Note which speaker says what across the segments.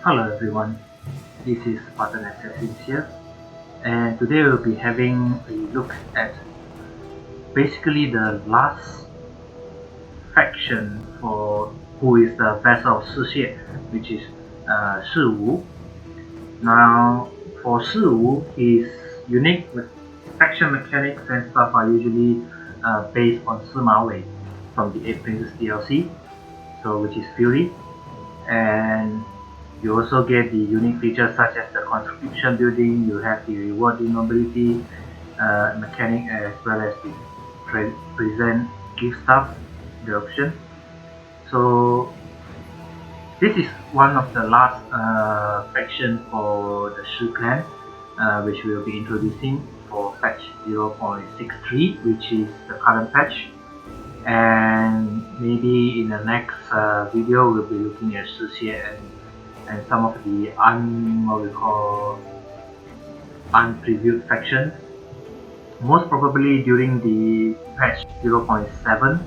Speaker 1: Hello everyone, this is Spartan Assassins here, and today we'll be having a look at basically the last faction for who is the best of Shi, which is Shi Wu. Now for Shi Wu, his unique faction mechanics and stuff are usually based on Sima Wei from the 8 Princes DLC, so which is Fury, and you also get the unique features such as the conscription building. You have the rewarding mobility mechanic, as well as the present gift stuff, the option. So this is one of the last faction for the Shi clan, which we will be introducing for patch 0.63, which is the current patch. And maybe in the next video we'll be looking at Shi and some of the unpreviewed factions. Most probably during the patch 0.7,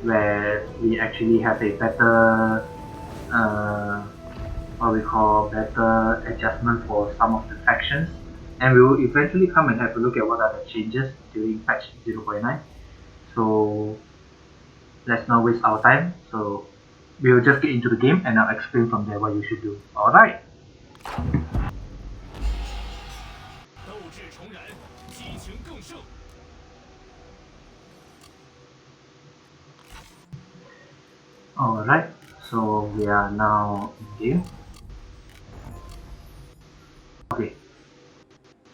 Speaker 1: where we actually have a better better adjustment for some of the factions, and we will eventually come and have a look at what are the changes during patch 0.9. So let's not waste our time. So we'll just get into the game and I'll explain from there what you should do. Alright. Alright, so we are now in game. Okay,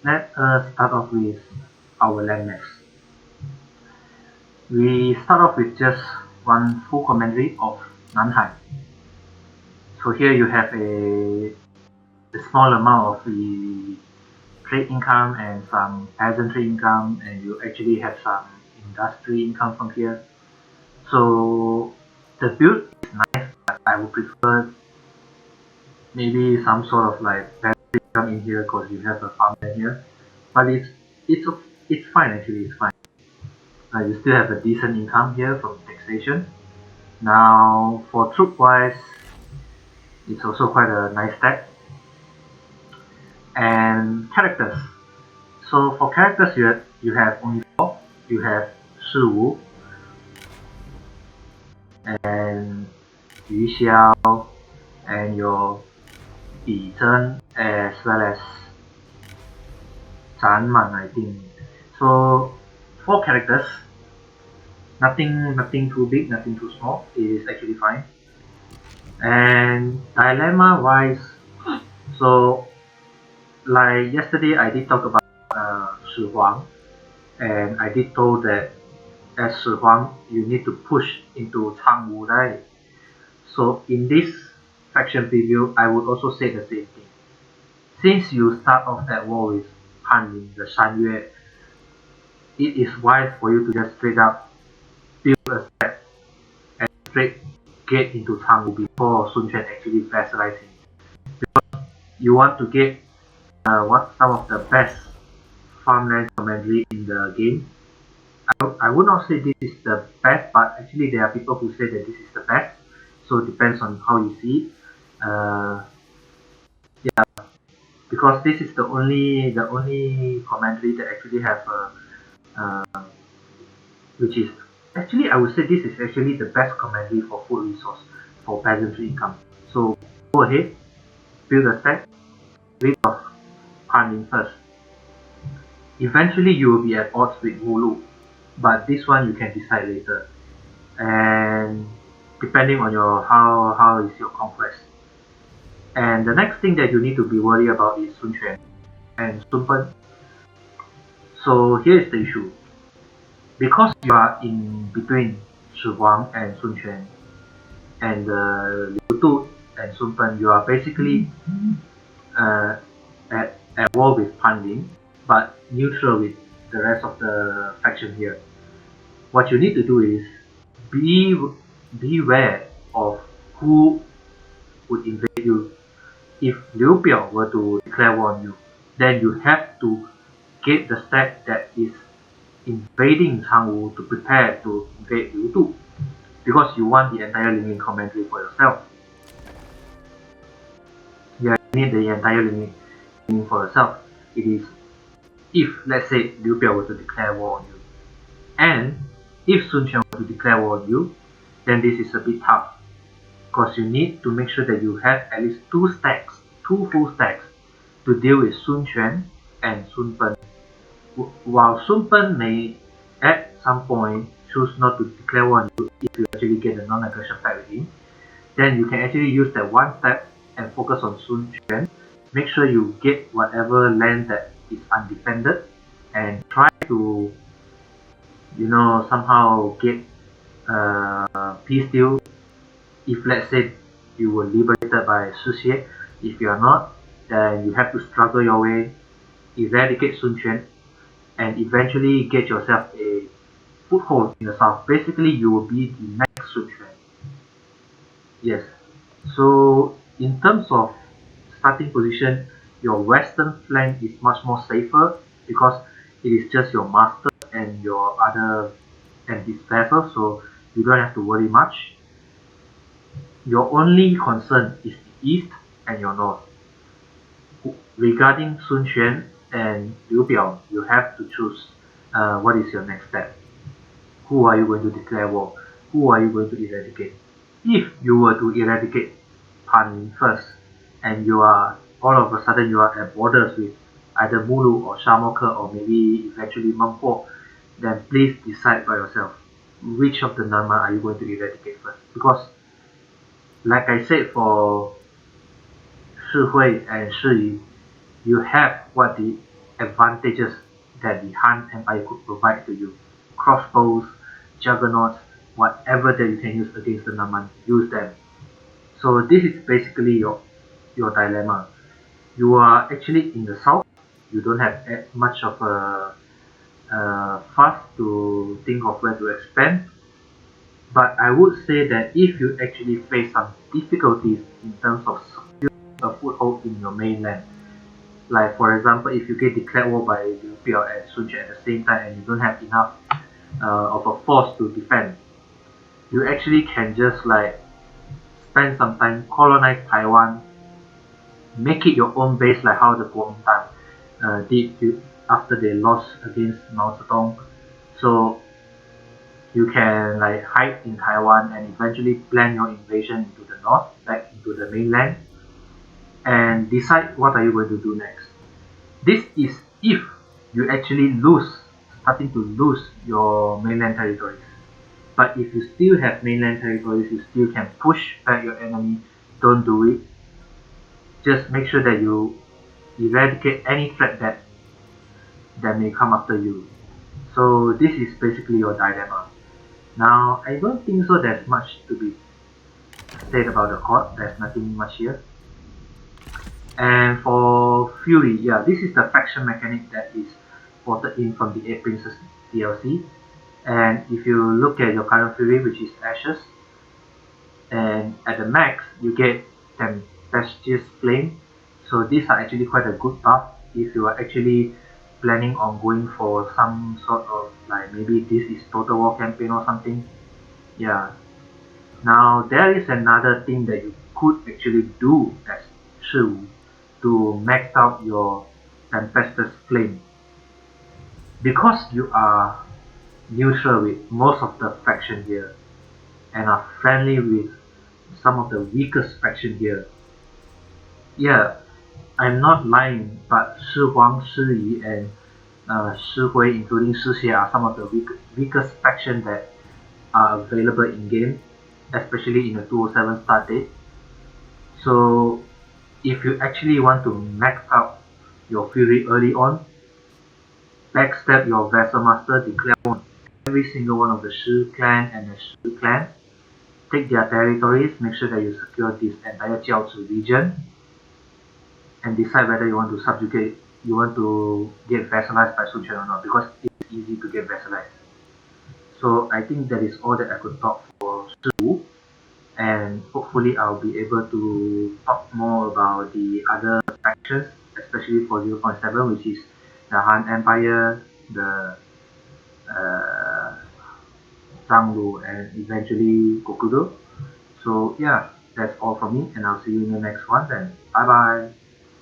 Speaker 1: let us start off with our landmass. We start off with just one full commandery of Nanhai. So here you have a small amount of the trade income and some peasantry income, and you actually have some industry income from here. So the build is nice, but I would prefer maybe some sort of like peasantry income in here because you have a farmland here. But it's fine, actually, it's fine. You still have a decent income here from taxation. Now for troop wise, it's also quite a nice stack. And characters. So for characters, you have only 4. You have Shi Wu and Yu Xiao and your Yi Zhen, as well as Zhan Man, I think. So 4 characters. Nothing too big, nothing too small. It is actually fine. And dilemma wise, so like yesterday I did talk about Shi Huang, and I did told that as Shi Huang you need to push into Changwu, right? So in this faction preview I would also say the same thing. Since you start off that war with Han Ling, the Shan Yue, it is wise for you to just straight up build a step and straight get into Changwu before Sun Quan actually vassalizes him. Because you want to get some of the best farmland commandery in the game. I would not say this is the best, but actually there are people who say that this is the best. So it depends on how you see it. Yeah, because this is the only commandery that actually have which is actually, I would say this is actually the best commandery for food resource for peasantry income. So go ahead, build a stack, rid of Han Ling first. Eventually you will be at odds with Wulu, but this one you can decide later, and depending on your how is your conquest. And the next thing that you need to be worried about is Sun Quan and Sun Pen. So here is the issue. Because you are in between Shi Huang and Sun Quan and Liu Tu and Sun Pen, you are basically at war with Pan Ling, but neutral with the rest of the faction here. What you need to do is beware of who would invade you. If Liu Biao were to declare war on you, then you have to get the stack that is invading Changwu to prepare to invade Liu Tu, because you want the entire Ling Yin commandery for yourself. eliminate the entire limit for yourself. It is if, let's say, Liu Biao were to declare war on you, and if Sun Quan were to declare war on you, then this is a bit tough, because you need to make sure that you have at least two full stacks, to deal with Sun Quan and Sun Pen. While Sun Pen may at some point choose not to declare war on you if you actually get a non-aggression pact with him, then you can actually use that one step and focus on Sun Quan. Make sure you get whatever land that is undefended and try to, somehow get peace deal. If let's say you were liberated by Shi Xie, if you are not, then you have to struggle your way, eradicate Sun Quan, and eventually get yourself a foothold in the south. Basically, you will be the next Sun Quan. Yes. So in terms of starting position, your western flank is much more safer because it is just your master and your other and his vessel, so you don't have to worry much. Your only concern is the east and your north. Regarding Sun Quan and Liu Biao, you have to choose what is your next step. Who are you going to declare war? Who are you going to eradicate? If you were to eradicate Pan first, and you are all of a sudden you are at borders with either Mulu or Shamoke or maybe eventually Mengpo, then please decide by yourself which of the Nama are you going to eradicate first. Because like I said, for Shi Hui and Shi Yu, you have what the advantages that the Han Empire could provide to you. Crossbows, juggernauts, whatever that you can use against the Naman, use them. So this is basically your dilemma. You are actually in the south, you don't have much of a fuss to think of where to expand. But I would say that if you actually face some difficulties in terms of securing a foothold in your mainland, like for example, if you get declared war by Liu Biao and Sun Quan at the same time and you don't have enough of a force to defend, you actually can just like spend some time, colonize Taiwan, make it your own base like how the Kuomintang did after they lost against Mao Zedong. So you can like hide in Taiwan and eventually plan your invasion into the north, back into the mainland, and decide what are you going to do next. This is if you actually starting to lose your mainland territories. But if you still have mainland territories, you still can push back your enemy. Don't do it. Just make sure that you eradicate any threat that may come after you. So this is basically your dilemma. Now, I don't think so there's much to be said about the court. There's nothing much here. And for Fury, yeah, this is the faction mechanic that is ported in from the 8 Princes DLC. And if you look at your current Fury, which is Ashes, and at the max, you get Tempestuous Flame. So these are actually quite a good buff if you are actually planning on going for some sort of like maybe this is Total War campaign or something. Yeah. Now there is another thing that you could actually do as Shi Wu to max out your Tempestuous Flame. Because you are neutral with most of the faction here and are friendly with some of the weakest faction here. Yeah, I'm not lying, but Shi Huang, Shi Yi, and Shi Hui, including Shi Xie, are some of the weakest factions that are available in game, especially in the 207 start date. So if you actually want to max out your Fury early on, backstab your Vessel Master, declare on every single one of the Shi clan and the Shi clan, take their territories, make sure that you secure this entire Jiaozi region, and decide whether you want to subjugate, you want to get vassalized by Sun Quan or not, because it's easy to get vassalized. So I think that is all that I could talk for Shi Wu, and hopefully I'll be able to talk more about the other factions, especially for 0.7, which is the Han Empire, the Zhanglu, and eventually Gokudo. So yeah, that's all from me, and I'll see you in the next one then. Bye bye.